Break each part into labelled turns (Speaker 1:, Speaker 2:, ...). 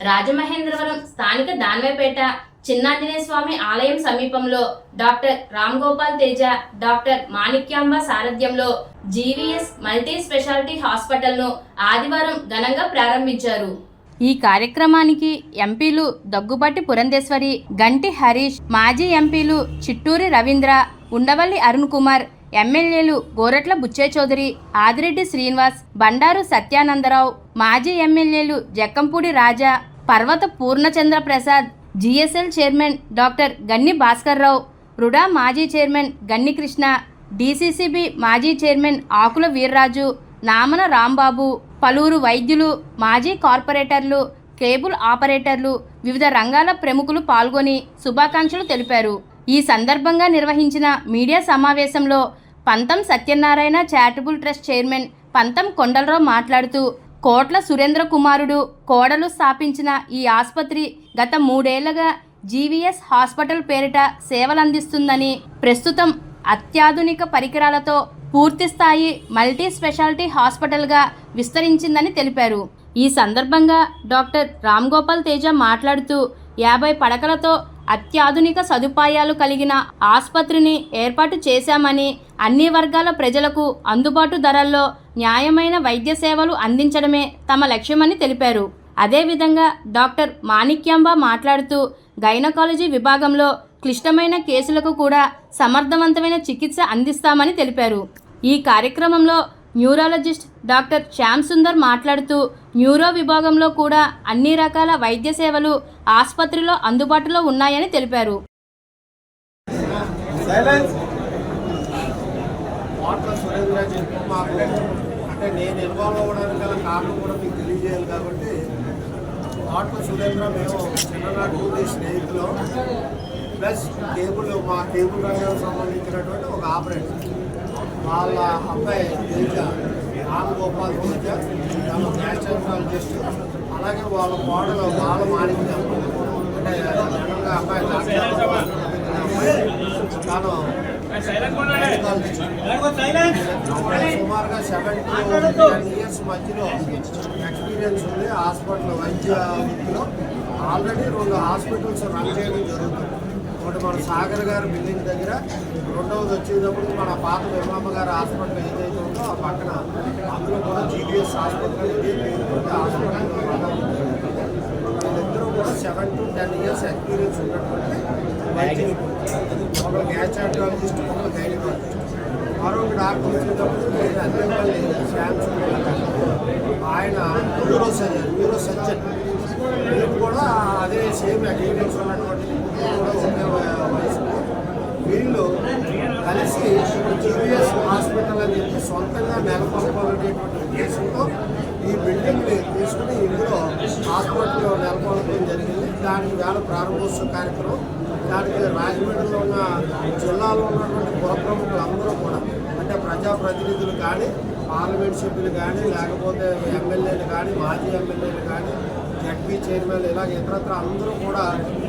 Speaker 1: రాజమహేంద్రవరం స్థానిక దాన్వేపేట చిన్నాంజనేయ స్వామి ఆలయం సమీపంలో డాక్టర్ రామ్ గోపాల్ తేజ, డాక్టర్ మాణిక్యాంబ సారథ్యంలో జీవీఎస్ మల్టీ స్పెషాలిటీ హాస్పిటల్ను ఆదివారం ఘనంగా ప్రారంభించారు. ఈ కార్యక్రమానికి ఎంపీలు దగ్గుబాటి పురంధేశ్వరి, గంటి హరీష్, మాజీ ఎంపీలు చిట్టూరి రవీంద్ర, ఉండవల్లి అరుణ్ కుమార్, ఎమ్మెల్యేలు గోరట్ల బుచ్చే చౌదరి, ఆదిరెడ్డి శ్రీనివాస్, బండారు సత్యానందరావు, మాజీ ఎమ్మెల్యేలు Jakkampudi Raja, Parvatha Purnachandra Prasad, GSL chairman doctor Ganni Bhaskarrao, RUDA మాజీ చైర్మన్ గన్ని కృష్ణ, డిసిసిబి మాజీ చైర్మన్ ఆకుల వీర్రాజు, నామన రాంబాబు, పలువురు వైద్యులు, మాజీ కార్పొరేటర్లు, కేబుల్ ఆపరేటర్లు, వివిధ రంగాల ప్రముఖులు పాల్గొని శుభాకాంక్షలు తెలిపారు. ఈ సందర్భంగా నిర్వహించిన మీడియా సమావేశంలో పంతం సత్యనారాయణ చారిటబుల్ ట్రస్ట్ చైర్మన్ పంతం కొండలరావు మాట్లాడుతూ, కోట్ల సురేంద్ర కుమారుడు కోడలు స్థాపించిన ఈ ఆసుపత్రి గత 3 ఏళ్లుగా జీవీఎస్ హాస్పిటల్ పేరిట సేవలందిస్తుందని, ప్రస్తుతం అత్యాధునిక పరికరాలతో పూర్తిస్థాయి మల్టీ స్పెషాలిటీ హాస్పిటల్గా విస్తరించిందని తెలిపారు. ఈ సందర్భంగా డాక్టర్ రామ్ గోపాల్ తేజ మాట్లాడుతూ, 50 పడకలతో అత్యాధునిక సదుపాయాలు కలిగిన ఆసుపత్రిని ఏర్పాటు చేశామని, అన్ని వర్గాల ప్రజలకు అందుబాటు ధరల్లో న్యాయమైన వైద్య సేవలు అందించడమే తమ లక్ష్యమని తెలిపారు. అదేవిధంగా డాక్టర్ మాణిక్యాంబ మాట్లాడుతూ, గైనకాలజీ విభాగంలో క్లిష్టమైన కేసులకు కూడా సమర్థవంతమైన చికిత్స అందిస్తామని తెలిపారు. ఈ కార్యక్రమంలో న్యూరాలజిస్ట్ డాక్టర్ శ్యామ్ సుందర్ మాట్లాడుతూ, న్యూరో విభాగంలో కూడా అన్ని రకాల వైద్య సేవలు ఆసుపత్రిలో అందుబాటులో ఉన్నాయని తెలిపారు.
Speaker 2: అంటే నేను ఇన్వాల్వ్ అవ్వడానికి గల కారణం కూడా మీకు తెలియజేయాలి కాబట్టి, కోట్ల సురేంద్ర మేము చిన్ననాటి నుండి స్నేహితులు, ప్లస్ మా కేబుల్ రంగానికి సంబంధించినటువంటి ఒక ఆపరేటర్, వాళ్ళ అబ్బాయి తేజ, రామ్ గోపాల్ తేజ, గ్యాస్ట్రాంటాలజిస్ట్, అలాగే వాళ్ళ కోడలు బాల మాణిక్యం, అంటే జనరల్గా అబ్బాయి తాను సుమారుగా 7 to 10 years మధ్యలో ఎక్స్పీరియన్స్ ఉంది హాస్పిటల్ వైద్య వృత్తిలో. ఆల్రెడీ 2 హాస్పిటల్స్ రన్ చేయడం జరుగుతుంది. ఒకటి మన సాగర్ గారి బిల్డింగ్ దగ్గర, రెండవది వచ్చేటప్పుడు మన పాత విమలమ్మ గారి హాస్పిటల్ ఏదైతే ఉందో ఆ పక్కన, అందులో కూడా జీబీఎస్ హాస్పిటల్ హాస్పిటల్. వీళ్ళిద్దరూ కూడా 7 to 10 years ఎక్స్పీరియన్స్ ఉన్నటువంటి వైద్య నిపుణులు. ఒక గ్యాస్ట్రాంటాలజిస్ట్, ఒక గైనకాలజిస్ట్. మరొక డాక్టర్ వచ్చేటప్పుడు అద్దెపల్లి శ్యామ్ ఆయన న్యూరో సర్జన్. వీళ్ళు కూడా అదే సేమ్ ఎక్స్పీరియన్స్ ఉన్నటువంటి కూడా ఒకే వయసు. వీళ్ళు కలిసి జీవీఎస్ హాస్పిటల్ అని చెప్పి సొంతంగా నెలకొల్పాలనేటువంటి ఉద్దేశంతో ఈ బిల్డింగ్ని తీసుకుని ఇందులో హాస్పిటల్లో నెలకొల్పడం జరిగింది. దానికి వేళ ప్రారంభోత్సవ కార్యక్రమం. దానికి రాజమండ్రిలో ఉన్న జిల్లాలో ఉన్నటువంటి పుర ప్రముఖులు అందరూ కూడా, అంటే ప్రజాప్రతినిధులు కానీ, పార్లమెంట్ సభ్యులు కానీ, లేకపోతే ఎమ్మెల్యేలు కానీ, మాజీ ఎమ్మెల్యేలు కానీ, జడ్పీ చైర్మన్, ఇలాగ ఇతరత్ర అందరూ కూడా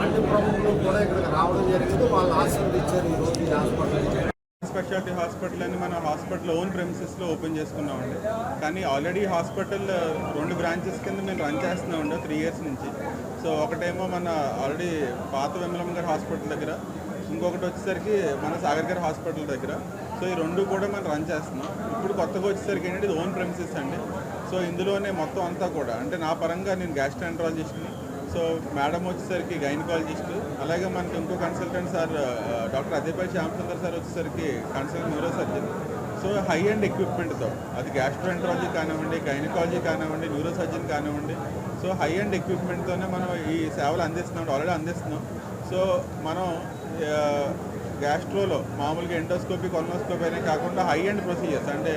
Speaker 2: అన్ని ప్రముఖులు కూడా ఇక్కడికి రావడం జరిగింది. వాళ్ళు ఆశీర్వదించారు ఈరోజు ఈ హాస్పిటల్.
Speaker 3: స్పెషాలిటీ హాస్పిటల్ అని మన హాస్పిటల్ ఓన్ ప్రెమిసెస్లో ఓపెన్ చేసుకున్నామండి. కానీ ఆల్రెడీ హాస్పిటల్ 2 బ్రాంచెస్ కింద మేము రన్ చేస్తున్నామండి 3 years నుంచి. సో ఒకటేమో మన ఆల్రెడీ పాత విమలమ్మ గారి హాస్పిటల్ దగ్గర, ఇంకొకటి వచ్చేసరికి మన సాగర్ గారి హాస్పిటల్ దగ్గర. సో ఈ 2 కూడా మనం రన్ చేస్తున్నాం. ఇప్పుడు కొత్తగా వచ్చేసరికి ఏంటంటే ఇది ఓన్ ప్రెమిసెస్ అండి. సో ఇందులోనే మొత్తం అంతా కూడా, అంటే నా పరంగా నేను గ్యాస్ట్రాంటాలజిస్ట్ని, సో మేడం వచ్చేసరికి గైనకాలజిస్ట్, అలాగే మనకి ఇంకో consultant sir doctor Addepalli Shyam Sundar sir వచ్చేసరికి consultant neuro surgeon. So high end ఎక్విప్మెంట్తో, అది గ్యాస్ట్రాంటాలజీ కానివ్వండి, గైనకాలజీ కానివ్వండి, న్యూరో సర్జన్ కానివ్వండి, సో హై అండ్ ఎక్విప్మెంట్తోనే మనం ఈ సేవలు అందిస్తున్నాం, ఆల్రెడీ అందిస్తున్నాం. సో మనం గ్యాస్ట్రోలో మామూలుగా ఎండోస్కోపీ, కొలనోస్కోపీ అనే కాకుండా హై అండ్ ప్రొసీజర్స్, అంటే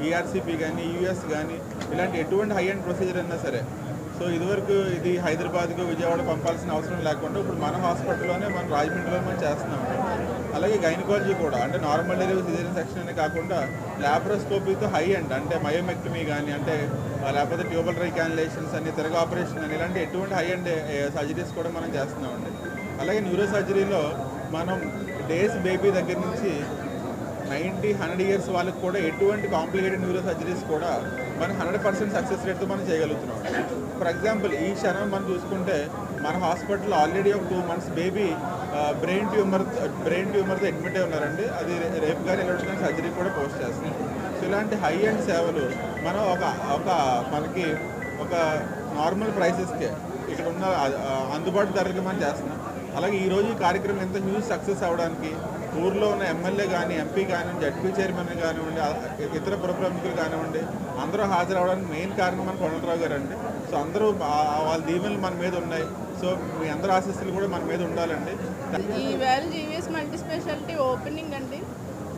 Speaker 3: ఈఆర్సీపీ కానీ, యూఎస్ కానీ, ఇలాంటి ఎటువంటి హై అండ్ ప్రొసీజర్ అయినా సరే, సో ఇదివరకు ఇది హైదరాబాద్కు, విజయవాడ పంపాల్సిన అవసరం లేకుండా ఇప్పుడు మన హాస్పిటల్లోనే మనం రాజమండ్రిలో మనం చేస్తున్నాం. అలాగే గైనకాలజీ కూడా, అంటే నార్మల్ డెలివరీ సిజేరియన్ సెక్షన్ అనే కాకుండా ల్యాప్రోస్కోపీతో హై అండ్, అంటే మయోమెక్టమీ కానీ, అంటే లేకపోతే ట్యూబల్ రీకాన్యులేషన్స్ అని, తిరగ ఆపరేషన్ అని, ఇలాంటి ఎటువంటి హై అండ్ సర్జరీస్ కూడా మనం చేస్తున్నామండి. అలాగే న్యూరో సర్జరీలో మనం డేస్ బేబీ దగ్గర నుంచి 90-100 years వాళ్ళకి కూడా ఎటువంటి కాంప్లికేటెడ్ న్యూరో సర్జరీస్ కూడా మనం 100% సక్సెస్ రేట్తో మనం చేయగలుగుతున్నాం. ఫర్ ఎగ్జాంపుల్ ఈ క్షణం మనం చూసుకుంటే మన హాస్పిటల్లో ఆల్రెడీ ఒక 2 months బేబీ బ్రెయిన్ ట్యూమర్తో అడ్మిట్ అయి ఉన్నారండి. అది రేపు కానీ ఎల్లుండి కానీ సర్జరీ కూడా పోస్ట్ చేస్తుంది. సో ఇలాంటి హై అండ్ సేవలు మనం మనకి ఒక నార్మల్ ప్రైసెస్కే ఇక్కడ ఉన్న అందుబాటు ధరలకి మనం చేస్తున్నాం. అలాగే ఈరోజు ఈ కార్యక్రమం ఎంత హ్యూజ్ సక్సెస్ అవ్వడానికి ఊర్లో ఉన్న ఎమ్మెల్యే కానీ, ఎంపీ కానివ్వండి, జడ్పీ చైర్మన్ కానివ్వండి, ఇతర పురప్రముఖులు కానివ్వండి, అందరూ హాజరవడానికి మెయిన్ కారణం మన కొండలరావు గారు అండి. సో అందరూ వాళ్ళ దీవెనలు మన మీద ఉన్నాయి. సో మీ అందరి ఆశీస్సులు కూడా మన మీద ఉండాలండి.
Speaker 4: ఈవేళ జీవీఎస్ మల్టీ స్పెషాలిటీ ఓపెనింగ్ అండి.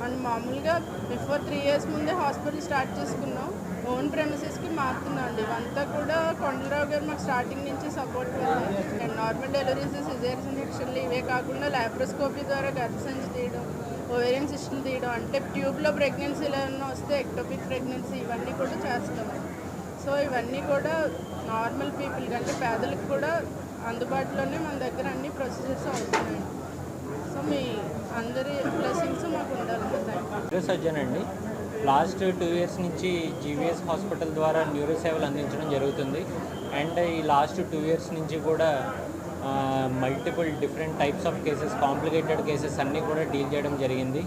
Speaker 4: మనం మామూలుగా బిఫోర్ 3 years ముందే హాస్పిటల్ స్టార్ట్ చేసుకున్నాం. ఓన్ ప్రెమిసెస్కి మారుతున్నాం అండి. ఇవంతా కూడా కొండలరావు గారు మాకు స్టార్టింగ్ నుంచి సపోర్ట్ వల్ల నార్మల్ డెలివరీస్, సిజేరియన్ సెక్షన్లు ఇవే కాకుండా లాప్రోస్కోపీ ద్వారా గర్భసంచి తీయడం, ఓవేరియన్ సిస్టమ్ తీయడం, అంటే ట్యూబ్లో ప్రెగ్నెన్సీలు ఏమన్నా వస్తే ఎక్టోపిక్ ప్రెగ్నెన్సీ ఇవన్నీ కూడా చేస్తాం. సో ఇవన్నీ కూడా నార్మల్ పీపుల్కి అంటే పేదలకు కూడా అందుబాటులోనే మన దగ్గర అన్ని ప్రొసీజర్స్ అవుతున్నాయి. సో మీ అందరి బ్లెస్సింగ్స్ మాకు ఉండాలి.
Speaker 5: సర్జన్ అండి. లాస్ట్ 2 years నుంచి జీవీఎస్ హాస్పిటల్ ద్వారా న్యూరో సేవలు అందించడం జరుగుతుంది. అండ్ ఈ లాస్ట్ 2 years నుంచి కూడా multiple different types of cases, complicated cases అన్నీ కూడా డీల్ చేయడం జరిగింది.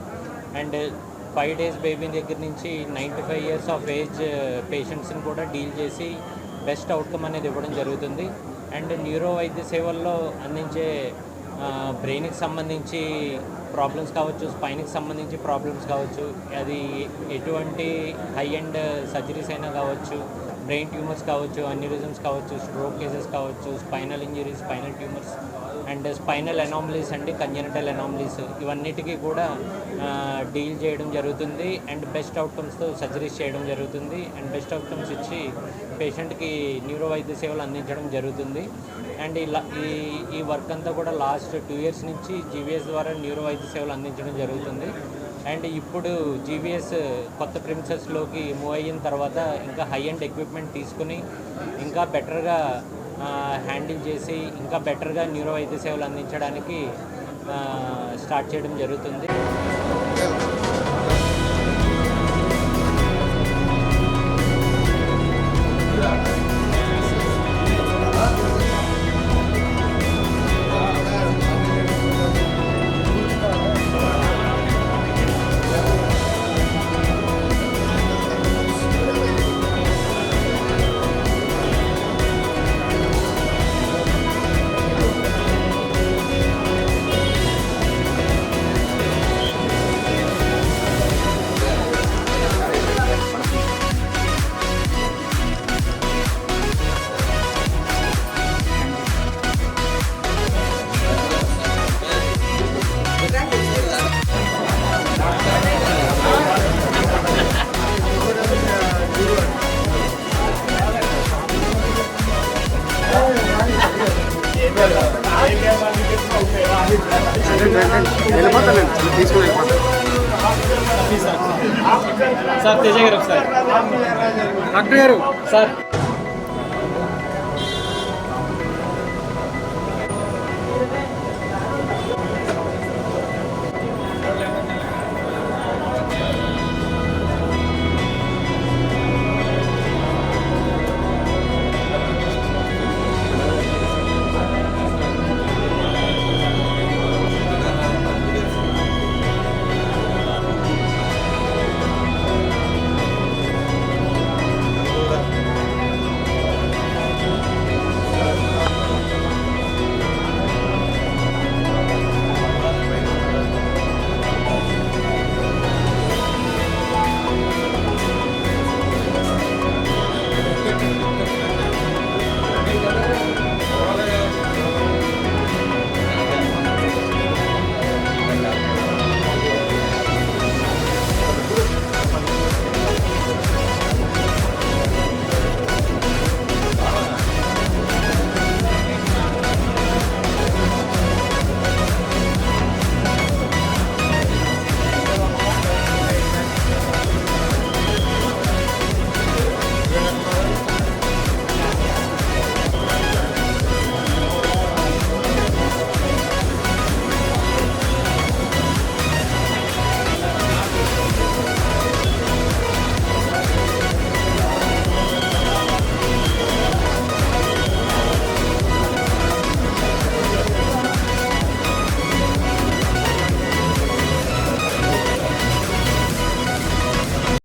Speaker 5: అండ్ 5 days బేబీ దగ్గర నుంచి 95 years ఆఫ్ ఏజ్ పేషెంట్స్ని కూడా డీల్ చేసి బెస్ట్ అవుట్కమ్ అనేది ఇవ్వడం జరుగుతుంది. అండ్ న్యూరో వైద్య సేవల్లో అందించే బ్రెయిన్కి సంబంధించి ప్రాబ్లమ్స్ కావచ్చు, స్పైన్కి సంబంధించి ప్రాబ్లమ్స్ కావచ్చు, అది ఎటువంటి హై అండ్ సర్జరీస్ అయినా కావచ్చు, బ్రెయిన్ ట్యూమర్స్ కావచ్చు, అన్యూరిజమ్స్ కావచ్చు, స్ట్రోక్ కేసెస్ కావచ్చు, spinal injuries, spinal tumours and spinal anomalies అండి, కంజెనిటల్ అనామలీస్, ఇవన్నిటికీ కూడా డీల్ చేయడం జరుగుతుంది. అండ్ బెస్ట్ అవుట్కమ్స్తో సర్జరీస్ చేయడం జరుగుతుంది. అండ్ బెస్ట్ అవుట్కమ్స్ ఇచ్చి పేషెంట్కి న్యూరో వైద్య సేవలు అందించడం జరుగుతుంది. అండ్ ఈ వర్క్ అంతా కూడా లాస్ట్ 2 years నుంచి జీవీఎస్ ద్వారా న్యూరో వైద్య సేవలు అందించడం జరుగుతుంది. అండ్ ఇప్పుడు జీవీఎస్ కొత్త ప్రిమిసెస్లోకి మూవ్ అయిన తర్వాత ఇంకా హై అండ్ ఎక్విప్మెంట్ తీసుకుని ఇంకా బెటర్గా హ్యాండిల్ చేసి ఇంకా బెటర్గా న్యూరో వైద్య సేవలు అందించడానికి స్టార్ట్ చేయడం జరుగుతుంది.
Speaker 6: సార్ తేజ గారు సార్ డాక్టర్ గారు సార్